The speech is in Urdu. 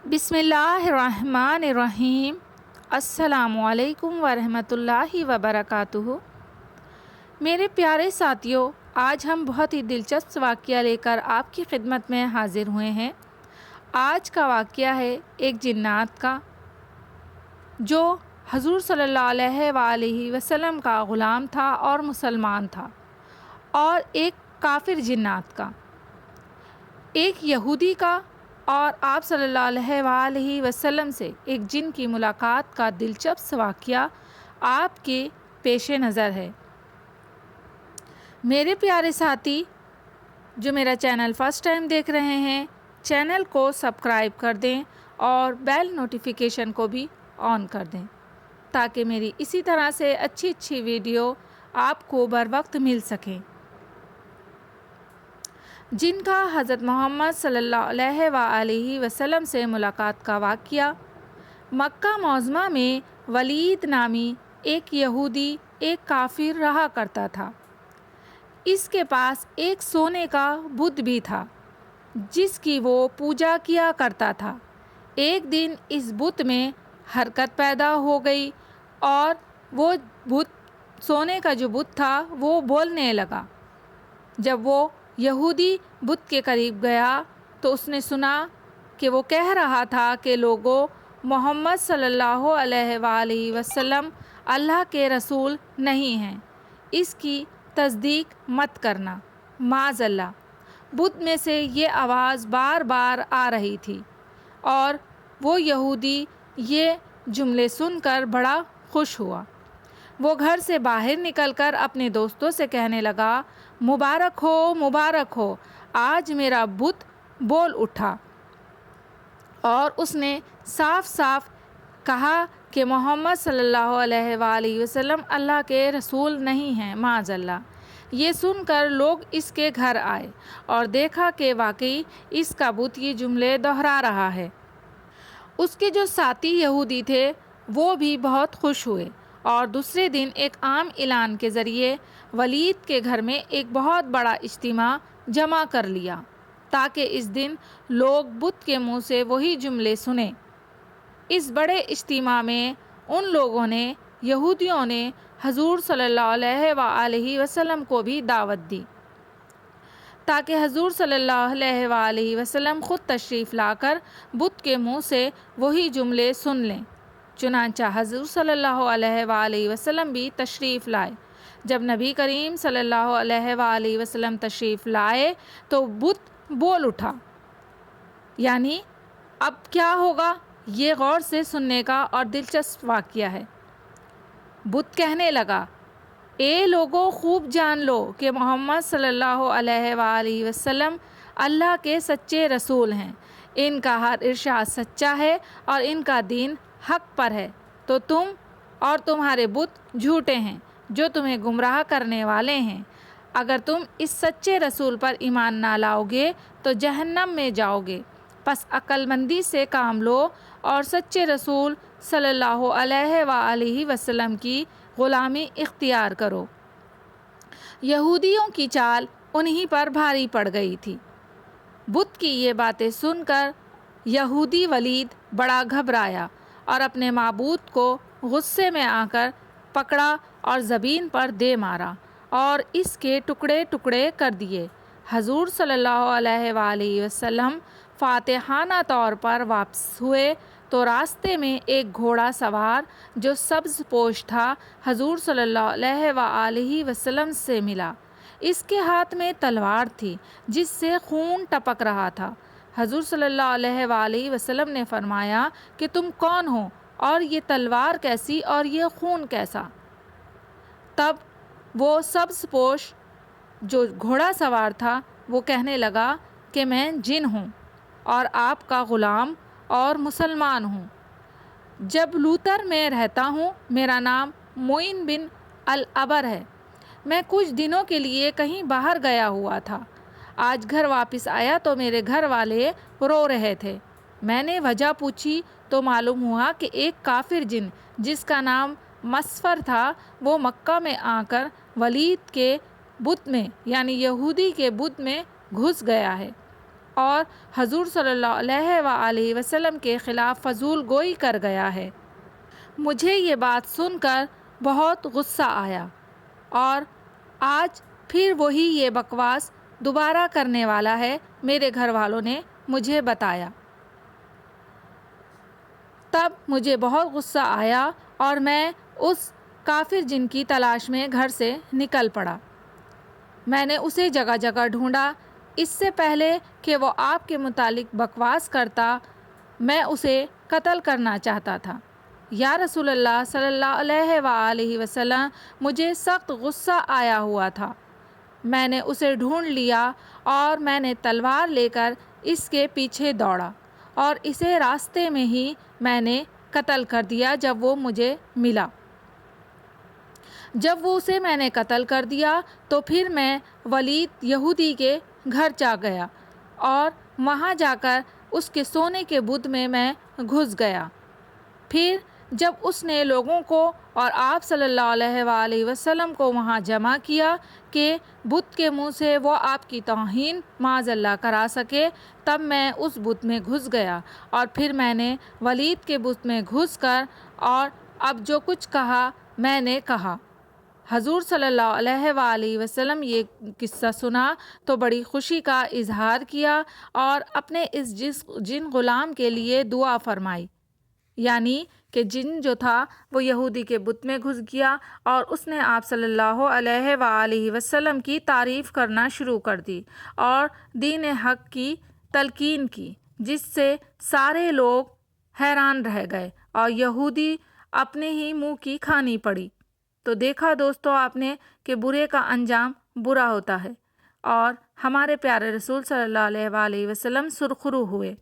بسم اللہ الرحمن الرحیم۔ السلام علیکم ورحمۃ اللہ وبرکاتہ۔ میرے پیارے ساتھیوں، آج ہم بہت ہی دلچسپ واقعہ لے کر آپ کی خدمت میں حاضر ہوئے ہیں۔ آج کا واقعہ ہے ایک جنات کا جو حضور صلی اللہ علیہ وآلہ وسلم کا غلام تھا اور مسلمان تھا، اور ایک کافر جنات کا، ایک یہودی کا، اور آپ صلی اللہ علیہ وآلہ وسلم سے ایک جن کی ملاقات کا دلچسپ واقعہ آپ کے پیش نظر ہے۔ میرے پیارے ساتھی جو میرا چینل فرسٹ ٹائم دیکھ رہے ہیں، چینل کو سبسکرائب کر دیں اور بیل نوٹیفیکیشن کو بھی آن کر دیں تاکہ میری اسی طرح سے اچھی ویڈیو آپ کو بر وقت مل سکیں۔ جن کا حضرت محمد صلی اللہ علیہ وآلہ وسلم سے ملاقات کا واقعہ، مکہ معظمہ میں ولید نامی ایک یہودی ایک کافر رہا کرتا تھا۔ اس کے پاس ایک سونے کا بت بھی تھا جس کی وہ پوجا کیا کرتا تھا۔ ایک دن اس بت میں حرکت پیدا ہو گئی اور وہ بت، سونے کا جو بت تھا، وہ بولنے لگا۔ جب وہ یہودی بت کے قریب گیا تو اس نے سنا کہ وہ کہہ رہا تھا کہ لوگوں، محمد صلی اللہ علیہ وآلہ وسلم اللہ کے رسول نہیں ہیں، اس کی تصدیق مت کرنا، معاذ اللہ۔ بت میں سے یہ آواز بار بار آ رہی تھی اور وہ یہودی یہ جملے سن کر بڑا خوش ہوا۔ وہ گھر سے باہر نکل کر اپنے دوستوں سے کہنے لگا، مبارک ہو، آج میرا بت بول اٹھا۔ اور اس نے صاف صاف کہا کہ محمد صلی اللہ علیہ وآلہ وسلم اللہ کے رسول نہیں ہیں، معاذ اللہ۔ یہ سن کر لوگ اس کے گھر آئے اور دیکھا کہ واقعی اس کا بت یہ جملے دہرا رہا ہے۔ اس کے جو ساتھی یہودی تھے وہ بھی بہت خوش ہوئے اور دوسرے دن ایک عام اعلان کے ذریعے ولید کے گھر میں ایک بہت بڑا اجتماع جمع کر لیا تاکہ اس دن لوگ بت کے منہ سے وہی جملے سنیں۔ اس بڑے اجتماع میں ان لوگوں نے، یہودیوں نے، حضور صلی اللہ علیہ وآلہ وسلم کو بھی دعوت دی تاکہ حضور صلی اللہ علیہ وآلہ وسلم خود تشریف لا کر بت کے منہ سے وہی جملے سن لیں۔ چنانچہ حضور صلی اللہ علیہ وآلہ وسلم بھی تشریف لائے۔ جب نبی کریم صلی اللہ علیہ وآلہ وسلم تشریف لائے تو بت بول اٹھا۔ یعنی اب کیا ہوگا، یہ غور سے سننے کا اور دلچسپ واقعہ ہے۔ بت کہنے لگا، اے لوگوں، خوب جان لو کہ محمد صلی اللہ علیہ وآلہ وسلم اللہ کے سچے رسول ہیں، ان کا ہر ارشاد سچا ہے اور ان کا دین حق پر ہے، تو تم اور تمہارے بت جھوٹے ہیں جو تمہیں گمراہ کرنے والے ہیں۔ اگر تم اس سچے رسول پر ایمان نہ لاؤ گے تو جہنم میں جاؤ گے، پس عقل مندی سے کام لو اور سچے رسول صلی اللہ علیہ وآلہ وسلم کی غلامی اختیار کرو۔ یہودیوں کی چال انہی پر بھاری پڑ گئی تھی۔ بت کی یہ باتیں سن کر یہودی ولید بڑا گھبرایا اور اپنے معبود کو غصے میں آ کر پکڑا اور زمین پر دے مارا اور اس کے ٹکڑے ٹکڑے کر دیے۔ حضور صلی اللہ علیہ وآلہ وسلم فاتحانہ طور پر واپس ہوئے تو راستے میں ایک گھوڑا سوار جو سبز پوش تھا حضور صلی اللہ علیہ وآلہ وسلم سے ملا۔ اس کے ہاتھ میں تلوار تھی جس سے خون ٹپک رہا تھا۔ حضور صلی اللہ علیہ وآلہ وسلم نے فرمایا کہ تم کون ہو اور یہ تلوار کیسی اور یہ خون کیسا؟ تب وہ سبز پوش جو گھوڑا سوار تھا وہ کہنے لگا کہ میں جن ہوں اور آپ کا غلام اور مسلمان ہوں، جبلوتر میں رہتا ہوں، میرا نام معین بن العبر ہے۔ میں کچھ دنوں کے لیے کہیں باہر گیا ہوا تھا، آج گھر واپس آیا تو میرے گھر والے رو رہے تھے۔ میں نے وجہ پوچھی تو معلوم ہوا کہ ایک کافر جن جس کا نام مسفر تھا وہ مکہ میں آ کر ولید کے بت میں، یعنی یہودی کے بت میں گھس گیا ہے۔ اور حضور صلی اللہ علیہ وآلہ وسلم کے خلاف فضول گوئی کر گیا ہے۔ مجھے یہ بات سن کر بہت غصہ آیا اور آج پھر وہی یہ بکواس دوبارہ کرنے والا ہے، میرے گھر والوں نے مجھے بتایا۔ تب مجھے بہت غصہ آیا اور میں اس کافر جن کی تلاش میں گھر سے نکل پڑا۔ میں نے اسے جگہ جگہ ڈھونڈا۔ اس سے پہلے کہ وہ آپ کے متعلق بکواس کرتا، میں اسے قتل کرنا چاہتا تھا۔ یا رسول اللہ صلی اللہ علیہ وآلہ وسلم، مجھے سخت غصہ آیا ہوا تھا۔ میں نے اسے ڈھونڈ لیا اور میں نے تلوار لے کر اس کے پیچھے دوڑا اور اسے راستے میں ہی میں نے قتل کر دیا جب وہ مجھے ملا۔ جب وہ اسے میں نے قتل کر دیا تو پھر میں ولید یہودی کے گھر جا گیا اور وہاں جا کر اس کے سونے کے بت میں گھس گیا۔ پھر جب اس نے لوگوں کو اور آپ صلی اللہ علیہ وآلہ وسلم کو وہاں جمع کیا کہ بت کے منہ سے وہ آپ کی توہین معاذ اللہ کرا سکے، تب میں اس بت میں گھس گیا اور پھر میں نے ولید کے بت میں گھس کر اور اب جو کچھ کہا میں نے کہا۔ حضور صلی اللہ علیہ وآلہ وسلم یہ قصہ سنا تو بڑی خوشی کا اظہار کیا اور اپنے اس جن غلام کے لیے دعا فرمائی، یعنی کہ جن جو تھا وہ یہودی کے بت میں گھس گیا اور اس نے آپ صلی اللہ علیہ وآلہ وسلم کی تعریف کرنا شروع کر دی اور دین حق کی تلقین کی، جس سے سارے لوگ حیران رہ گئے اور یہودی اپنے ہی منہ کی کھانی پڑی۔ تو دیکھا دوستو آپ نے کہ برے کا انجام برا ہوتا ہے، اور ہمارے پیارے رسول صلی اللہ علیہ وآلہ وسلم سرخرو ہوئے۔